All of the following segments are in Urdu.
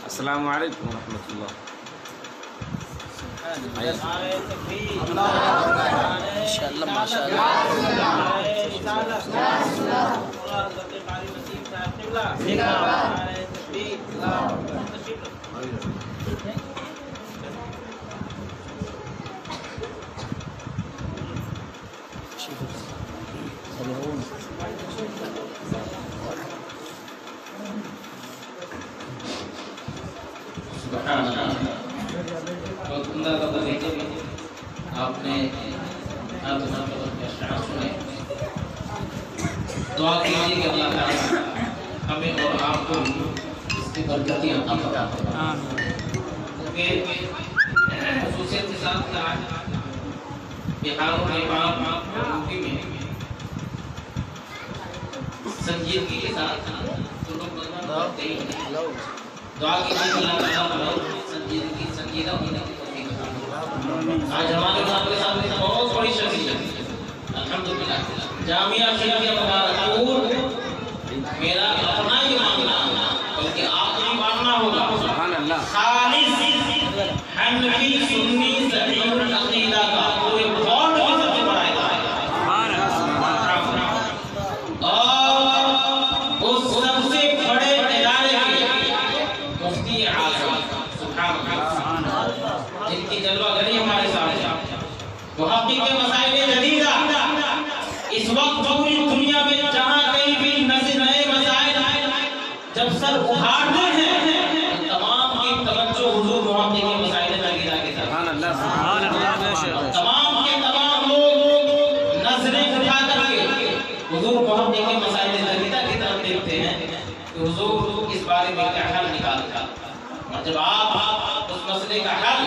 السلام علیکم ورحمۃ اللہ. آپ نے دعا کیجیے کہ اللہ تعالیٰ ہمیں اور آپ کو اس کی برکتیں عطا فرمائے. کیونکہ خصوصیت کے ساتھ کہا بہار و نیپال اور یوپی میں سنجیدگی کے ساتھ لوگ کرتے ہیں. دعا کیجیے کہ اللہ تعالیٰ سنجیدہ ہونے کی توفیق عطا فرمائے. آج ہمارے سامنے بہت بڑی شخصیت الحمدللہ جامعہ شریعہ مبارکپور میرا اپنا ہی مانگنا بلکہ آپ کو مانگنا ہوگا. سبحان اللہ. خالص حنفی سنی صحیح العقیدہ کا پورے بہت ہی سب سے بڑا ادارہ ہے. اور اس سب سے بڑے ادارے کے مفتی اعظم سبحان اللہ جن کی جلوہ گری ہمارے سامنے وہ حقیقی مسائل جدیدہ اس وقت پوری دنیا میں جہاں کہیں بھی نئے مسائل جب سر اٹھاتے ہیں تمام کی توجہ حضور محمد کے مسائل جدیدہ کی طرف. تمام کے تمام لوگ نظریں اٹھا کر کے حضور محمد کے مسائل جدیدہ کی طرف دیکھتے ہیں کہ حضور اس بارے میں کیا حل نکالتا. اور جب آپ اس مسئلے کا حل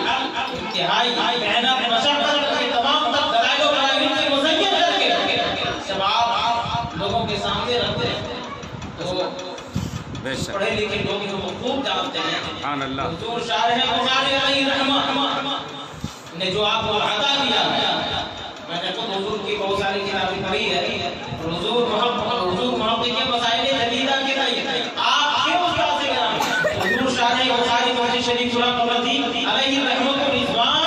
انتہائی محنت مشقت کے تمام تک دلائل و براہین سے مزین کر کے جب آپ لوگوں کے سامنے رکھتے ہیں تو پڑھے لکھے لوگ ان کو خوب جانتے ہیں. حضور شارح بخاری علیہ رحمہ نے جو آپ کو عطا کیا ہے میں نے خود حضور کی بہت ساری کتابیں پڑھی ہے. حضور محمد کے مسائل جدیدہ کے لیے آپ کے استاد سے گرام حضور شارح بخاری مسجد شریف سورہ قمری علیہ رحمۃ الرضوان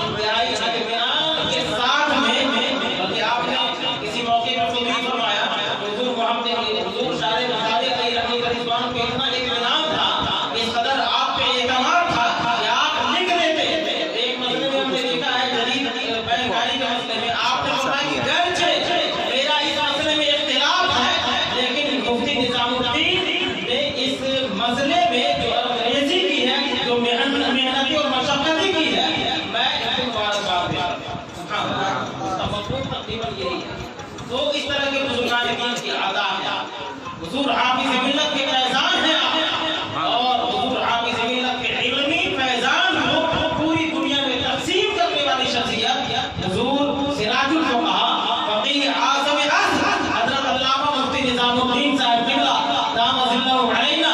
انتہائی اطمینان کے ساتھ میں بلکہ آپ نے کسی موقع پر خود ہی فرمایا حضور محمد حضور شارح بخاری علیہ رحمۃ الرضوان کو اتنا اطمینان تھا اس قدر آپ پہ اعتماد تھا کہ آپ لکھ دیتے. ایک مسئلے میں ہم نے دیکھا ہے جدید بینکاری کے مسئلے میں آپ نے فرمایا کہ گرچہ میرا اس مسئلے میں اختلاف ہے لیکن مفتی نظام الدین نے اس مسئلے میں جو انگریزی کی ہے جو محنتی اور مشقتی کی ہے میں اس کو مبارکباد دیتا ہوں. سبحان اللہ اس کا مطلب تقریباً یہی ہے. تو اس طرح کے بزرگان دین کی عطا ہے. حضور حافظ ملت کے فیضان ہیں اور حضور حافظ ملت کے علمی فیضان کو پوری دنیا میں تقسیم کرنے والی شخصیت حضور سراج الفقہا فقیہ اعظم حضرت علامہ مفتی نظام الدین صاحب قبلہ دامت اللہ علینا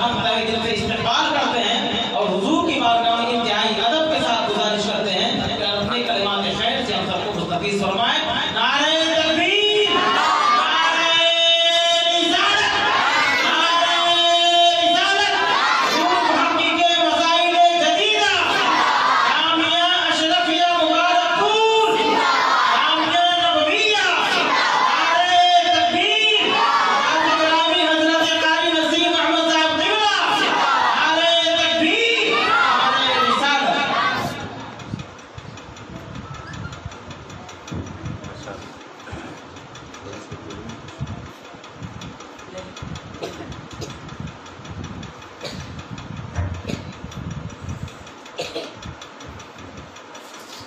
ہم تہہ دل سے استقبال کرتے ہیں اور حضور کی بارگاہ میں انتہائی ادب کے ساتھ گزارش کرتے ہیں کہ اپنے کلمات خیر سے ہم سب کو مستفیض فرمائیں. نعرہ تکبیر، نعرہ رسالت، نعرہ رسالت. حضور محمد کے مسائل جدیدہ جامعہ اشرفیہ مبارکپور جامعہ نبویہ نعرہ تکبیر. حضرت گرامی حضرت قاری نسیم احمد صاحب قبلہ نعرہ تکبیر، نعرہ رسالت.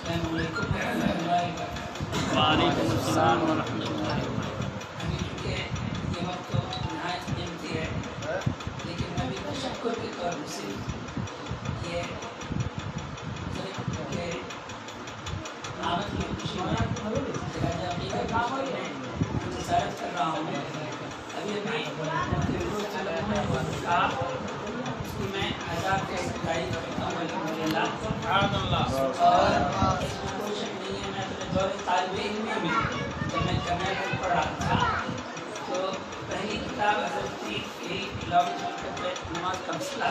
السلام علیکم ورحمۃ اللہ وبرکاتہ. وعلیکم السلام ورحمۃ اللہ. ابھی چونکہ یہ وقت تو نہایت قیمتی ہے لیکن میں بھی تشکر کے طور پر صرف یہ کہ دعوت کی خوشی میں انتظارت کر رہا ہوں. ابھی آپ اس کی میں عذاب کے ستائی کرتا ہوں الحمدللہ. اور کوئی شک نہیں ہے میں اپنے دور طالب علم میں جب میں جامعہ میں پڑھ رہا تھا تو پہلی کتاب حضرت کی نماز کا مسئلہ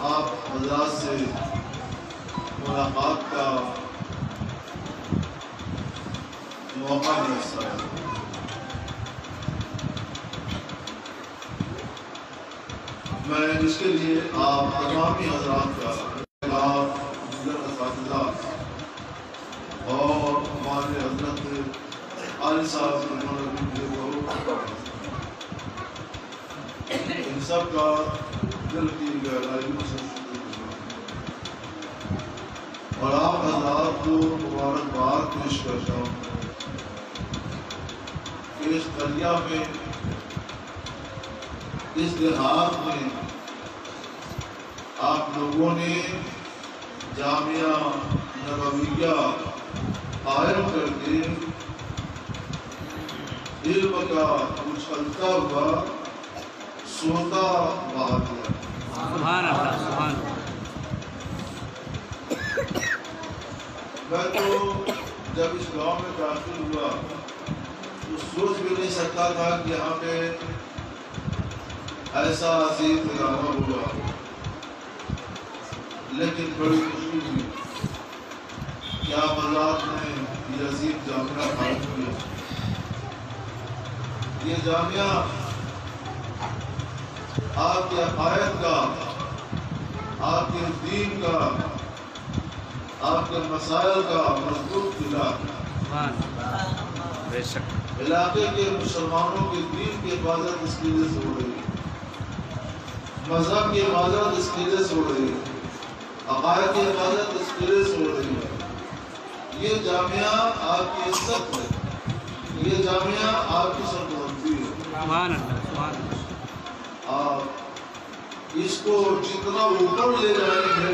آپ حضرات سے ملاقات کا موقع ملتا ہے۔ میں اس کے لیے آپ تمامی حضرات کا اساتذہ اور ہمارے حضرت عالی صاحب ان سب کا دل کی گہرائیوں سے اور آپ حضرات کو مبارکباد پیش کرتا ہوں کہ اس دریا میں اس دیہات میں آپ لوگوں نے جامعہ نبویہ قائم کر کے علم کا اچھلتا ہوا سوتا بہا دیا۔ سبحان اللہ، سبحان اللہ۔ میں تو جب اس گاؤں میں داخل ہوا تو سوچ بھی نہیں سکتا تھا کہ یہاں پہ ایسا عظیم ڈرامہ ہوا، لیکن بڑی خوشی ہوئی کہ آپ حضرات نے یہ عظیم جامعہ قائم کیا۔ یہ جامعہ آپ کے عقائد کا، آپ کے دین کا، آپ کے مسائل کا مضبوط قلعہ، بے شک علاقے کے مسلمانوں کے دین کی حفاظت اس کی وجہ سے ہو رہی ہے، مذہب کی حفاظت اس کی وجہ سے ہو رہی ہے، عقائد کی حفاظت اس کی وجہ سے ہو رہی ہے۔ یہ جامعہ آپ کی عزت ہے، یہ جامعہ آپ کی سربلندی ہے۔ سبحان اللہ، سبحان اللہ۔ آپ اس کو جتنا اوپر لے جائیں گے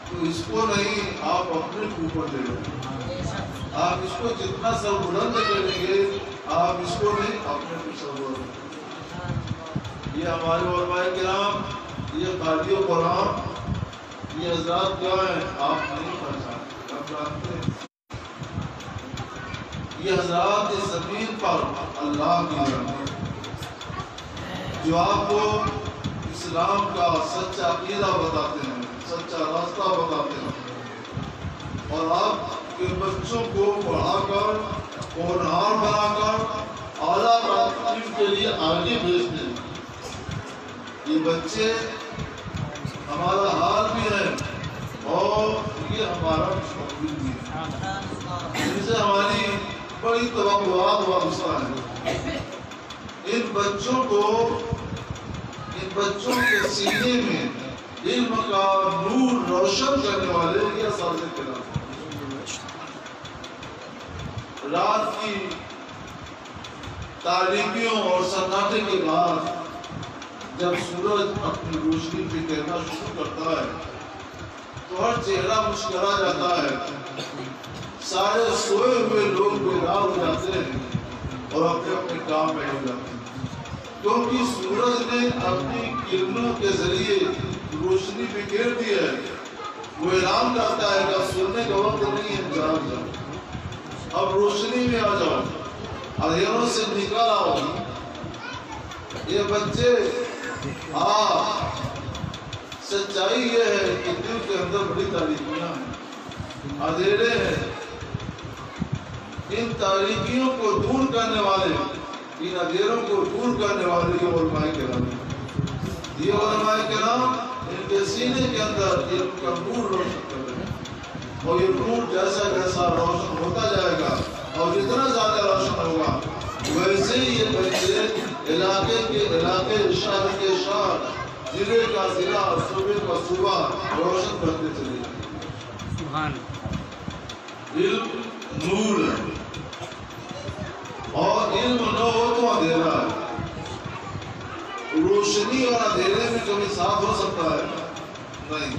تو اس کو نہیں، آپ اپنے اوپر لے جائیں گے۔ آپ اس کو جتنا سر بلند کریں گے، آپ اس کو نہیں، اپنے سر بلند۔ یہ ہمارے علماء کرام، یہ قاری قرآن، یہ حضرات کیا ہیں آپ نہیں پہچانتے، آپ جانتے ہیں۔ یہ حضرات اس زمین پر اللہ کی رحمت جو آپ کو اسلام کا سچا عقیدہ بتاتے ہیں، سچا راستہ بتاتے ہیں، اور آپ کے بچوں کو پڑھا کر ہونہار بنا کر اعلیٰ تعلیم کے لیے آگے بھیجتے ہیں۔ یہ بچے ہمارا حال بھی ہے اور یہ ہمارا مستقبل بھی ہے، ان سے ہماری بڑی توقعات وابستہ ہیں۔ ان بچوں کے سینے میں علم کا نور روشن کرنے والے یہ اساتذہ کرام۔ رات کی تاریکیوں اور سناٹے کے بعد جب سورج اپنی روشنی بکھیرنا شروع کرتا ہے تو ہر چہرہ مسکرا جاتا ہے، سارے سوئے ہوئے لوگ بیدار ہو جاتے ہیں اور اپنے اپنے کام میں ہو جاتے ہیں، کیونکہ سورج نے اپنی کرنوں کے ذریعے روشنی بکھیر دی ہے۔ وہ اعلان کرتا ہے کہ سونے کا وقت نہیں ہے، جاگ جاؤ، اب روشنی میں آ جاؤ، اندھیروں سے نکل آؤ۔ یہ بچے سچائی یہ ہے کہ دل کے اندر بڑی تاریکیاں ہیں، اندھیرے ہیں، ان تاریکیوں کو دور کرنے والے، ان اندھیروں کو دور کرنے والے یہ علماء کرام ہیں۔ یہ علماء کرام ان کے سینے کے اندر علم کا نور روشن کر رہے ہیں، اور یہ نور جیسا جیسا روشن ہوتا جائے گا اور جتنا زیادہ روشن ہوگا ویسے ہی یہ بچے علاقے شہر کے شہر، ضلع کا ضلع، صوبے کا صوبہ روشن کرتے چلے جائیں۔ سبحان علم نور ہے، اور علم نہ ہو تو اندھیرا ہے۔ روشنی اور اندھیرے میں کبھی ساتھ ہو سکتا ہے؟ نہیں،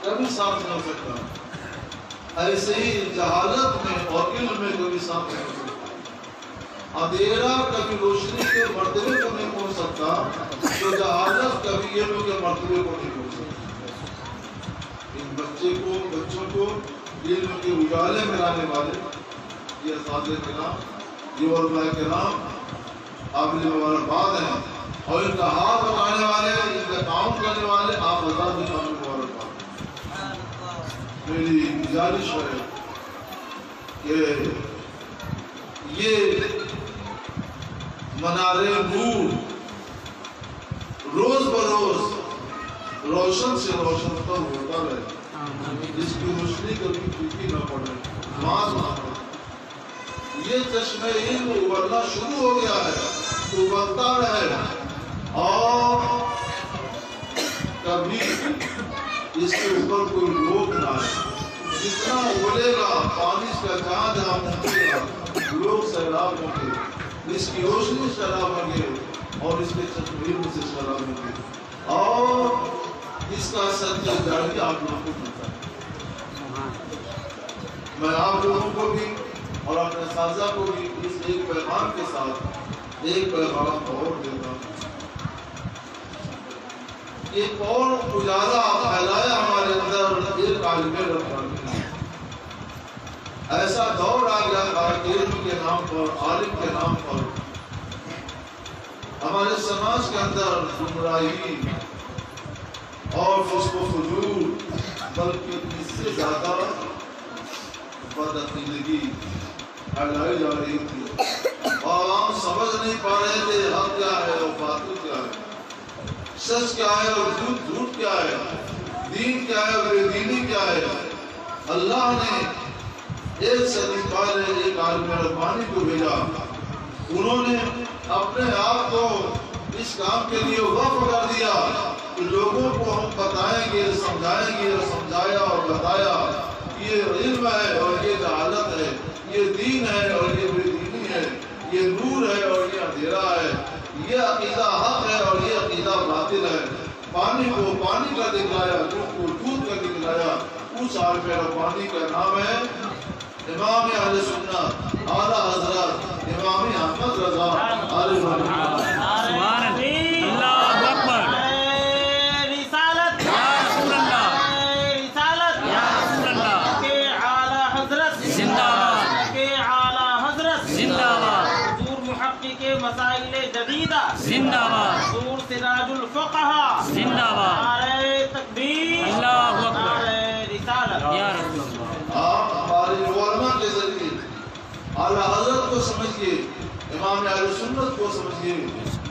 کبھی ساتھ نہیں ہو سکتا۔ ایسے ہی جہالت میں اور علم میں کبھی ساتھ نہیں ہو سکتا۔ اندھیرا کبھی روشنی کے مرتبے کو نہیں پہنچ سکتا تو جہالت کبھی علم کے مرتبے کو نہیں پہنچ سکتا۔ ان بچوں کو علم کے اجالے میں لانے والے یہ اساتذہ کرام، یہ علماء کرام قابل مبارکباد ہیں، اور ان کا ہاتھ بٹانے والے، ان کا پڑھنے والے آپ حضرات بھی ہمیں مبارکباد۔ میری گزارش ہے کہ یہ منار نور روز بروز روشن سے روشن تر ہوتا رہے، جس کی روشنی کبھی پھیکی نہ پڑے، ماس نہ پڑے۔ یہ چشمہ علم ابلنا شروع ہو گیا ہے، ابلتا رہے اور کبھی اس کے اوپر کوئی روک نہ آئے۔ جتنا ابلے گا پانی کا جہاں جہاں پہنچے گا لوگ سیلاب ہوں گے، اس کی روشنی سیلاب ہوں گے اور اس کے چشمہ علم سے سیلاب ہوں گے، اور اس کا سچا جاری آپ لوگوں کو ملتا ہے۔ میں آپ لوگوں کو بھی اور اپنے اساتذہ کو بھی اس ایک پیغام کے ساتھ ایک پیغام اور دیتا ہوں۔ ایک اور اجالا پھیلایا ہمارے اندر ایک عالم ربانی نے۔ ایسا دور آ گیا تھا علم کے نام پر، عالم کے نام پر ہمارے سماج کے اندر گمراہی اور فسق و فجور، بلکہ اس سے زیادہ بدعقیدگی پھیلائی جا رہی تھی، اور عوام سمجھ نہیں پا رہے تھے حق کیا ہے اور باطل کیا ہے، سچ کیا ہے اور جھوٹ کیا ہے، دین کیا ہے اور بے دینی کیا ہے۔ اللہ نے ایک صدی پہلے ایک عالم ربانی کو بھیجا، انہوں نے اپنے آپ کو اس کام کے لیے وقف کر دیا کہ لوگوں کو ہم بتائیں گے، سمجھائیں گے، اور سمجھایا اور بتایا یہ علم ہے اور یہ جہالت ہے، یہ دین ہے اور یہ بے دینی ہے، یہ نور ہے اور یہ اندھیرا ہے، یہ عقیدہ حق ہے اور یہ عقیدہ باطل ہے۔ پانی کو پانی کا دکھلایا، دودھ کو دودھ کا دکھلایا۔ اس عالم ربانی کا نام ہے امام اہل سنت اعلیٰ حضرت امام احمد رضا علیہ الرحمۃ۔ سبحان اللہ اکبر۔ رسالت یا رسول اللہ، رسالت یا رسول اللہ کے اعلیٰ حضرت زندہ باد، کے اعلیٰ حضرت زندہ باد، حضور محقق مسائل جدیدہ زندہ باد، حضور سراج الفقہ زندہ باد، نعرہ تکبیر، اللہ اکبر، نعرہ رسالت۔ یا رسول اللہ۔ آپ ہمارے علماء کے ذریعے اعلیٰ حضرت کو سمجھیے، امام اہل سنت کو سمجھیے،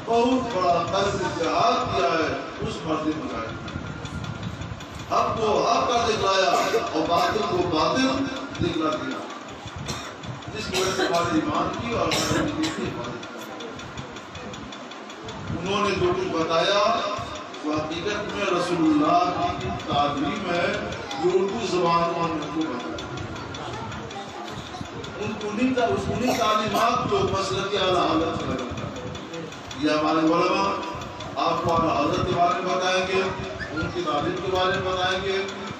بہت بڑا قصد اتحاد کیا ہے اس مرد مجاہد۔ حق کو حق کا دکھلایا اور باطل کو باطل دکھلا دیا، جس کی وجہ سے ہمارے ایمان کی اور ہمارے دین کی حفاظت کی۔ انہوں نے جو کچھ بتایا وہ حقیقت میں رسول اللہ کی تعلیم ہے، جو اردو زبان میں ان کو بتایا۔ انہیں تعلیمات کو مسلک اعلیٰ حضرت سے لگتا ہے۔ یہ ہمارے علماء آپ کو اعلیٰ حضرت کے بارے میں بتائیں گے، ان کی تعلیم کے بارے میں بتائیں گے،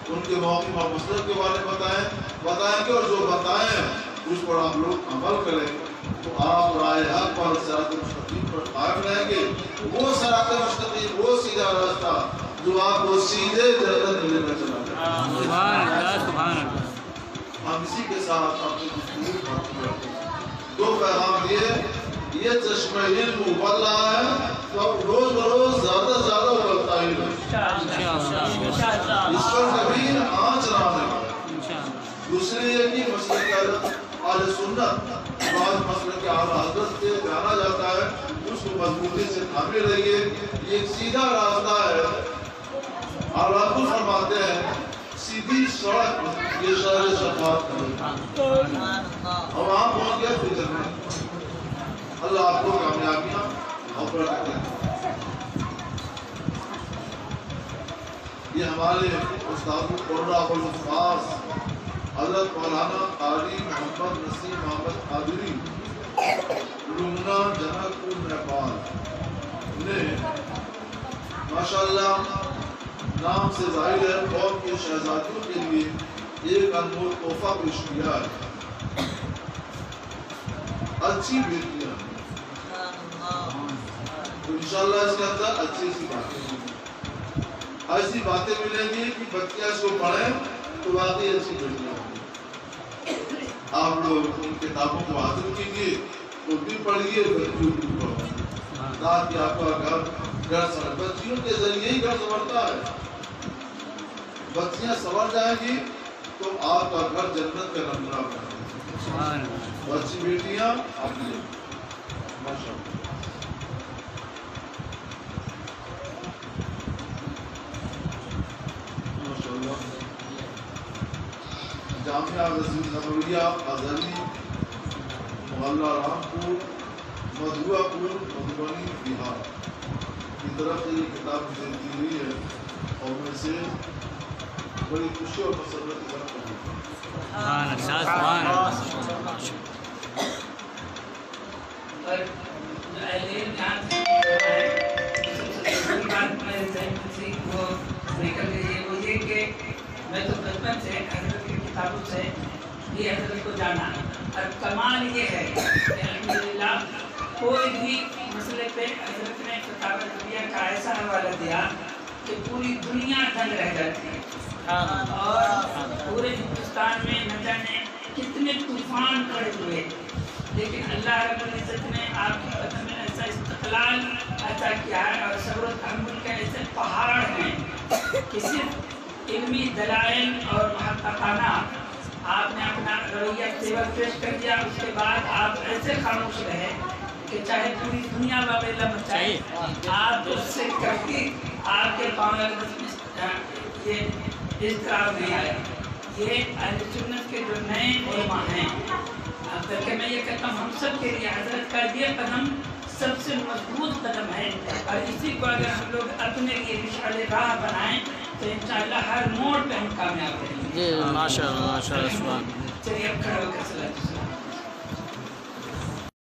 ان کے موقف اور مسلک کے بارے میں بتائیں گے، اور جو بتائیں اس پر آپ لوگ عمل کریں تو آپ رائے حق پر صراط مستقیم پر قائم رہیں گے۔ وہ صراط مستقیم، وہ سیدھا راستہ جو آپ کو سیدھے جنت میں لے کر چلا جائے۔ سبحان اللہ، سبحان اللہ۔ ہم اسی کے ساتھ اپنی گفتگو ختم کرتے ہیں۔ دو پیغام دیے، یہ چشمہ علم ابل رہا ہے تو اب روز بروز زیادہ سے زیادہ ابلتا ہی رہے، اس پر کبھی آنچ نہ آنے پائے۔ دوسری یہ کہ مسلک اہل سنت بعض مسلک اعلیٰ حضرت سے جانا جاتا ہے، اس کو مضبوطی سے تھامے رہیے۔ یہ ایک سیدھا راستہ ہے، اعلیٰ حضرت فرماتے ہیں سیدھی سڑک یہ شہر شفاعت کرے، اور وہاں پہنچ گیا پھر جنت۔ اللہ آپ کو کامیابیاں اور برکتیں دے۔ یہ ہمارے استاد القرہ ابوالفاض حضرت مولانا قاری محمد نسیم محمد قادری لمنا جنک پور نیپال نے ماشاءاللہ نام سے ظاہر ہے قوم کے شہزادیوں کے لیے ایک انمول تحفہ پیش کیا ہے۔ اچھی بیٹیاں تو انشاءاللہ اس کے اندر اچھی سی باتیں ہیں، ایسی باتیں ملیں گی کہ بچیاں اس کو پڑھیں تو واقعی اچھی بیٹیاں ہوں گی۔ آپ لوگ ان کتابوں کو حاصل کیجیے، خود بھی پڑھیے، بچیوں کو بھی پڑھیں، تاکہ آپ کا گھر گھر سمجھ، بچیوں کے ذریعے ہی گھر سنورتا ہے. بچیاں سنور جائیں گی تو آپ کا گھر جنت کا نمونہ بنے. سبحان اللہ. بچی بیٹیاں آپ لیے ماشاء اللہ. جامعہ رسول نبویہ ازلی محلہ رامپور مدھوا پور مدھوبنی بہار کی طرف سے یہ کتاب مجھے دی ہوئی ہے اور میں سے بڑی خوشی اور مسرت کے ساتھ پڑھی. سبحان اللہ. سبحان اللہ. اور جو اہل علم یہاں سے کوئی بات میرے ذہن میں سے وہ نکل گئی ہے، وہ یہ کہ میں تو بچپن سے حضرت کی کتابوں سے یہ حضرت کو جانا، اور کمال یہ ہے کہ الحمدللہ کوئی بھی مسئلے پہ حضرت نے فتاوی رضویہ کا ایسا حوالہ دیا کہ پوری دنیا دنگ رہ جاتی ہے. اور پورے ہندوستان میں نہ جانے کتنے طوفان کھڑے ہوئے، لیکن اللہ رب العزت نے آپ کی قدم میں ایسا استقلال عطا کیا ہے اور صبر و تحمل کے ایسے پہاڑ ہیں کہ صرف علمی دلائل اور محققانہ آپ نے اپنا رویہ تیور پیش کر دیا. اس کے بعد آپ ایسے خاموش رہے کہ چاہے پوری دنیا واویلا مچائے آپ اس سے کرتی آپ کے پاؤں یہ اضطراب نہیں آیا. یہ اہل سنت کے جو نئے علماء ہیں، بلکہ میں یہ کہتا ہوں ہم سب کے لیے حضرت کا یہ قدم سب سے مضبوط قدم ہے، اور اسی کو اگر ہم لوگ اپنے لیے مشعل راہ بنائیں تو انشاءاللہ ہر موڑ پہ ہم کامیاب رہیں گے. جی ماشاء اللہ. ماشاء اللہ. چلیے اب کھڑے ہو کر صلاۃ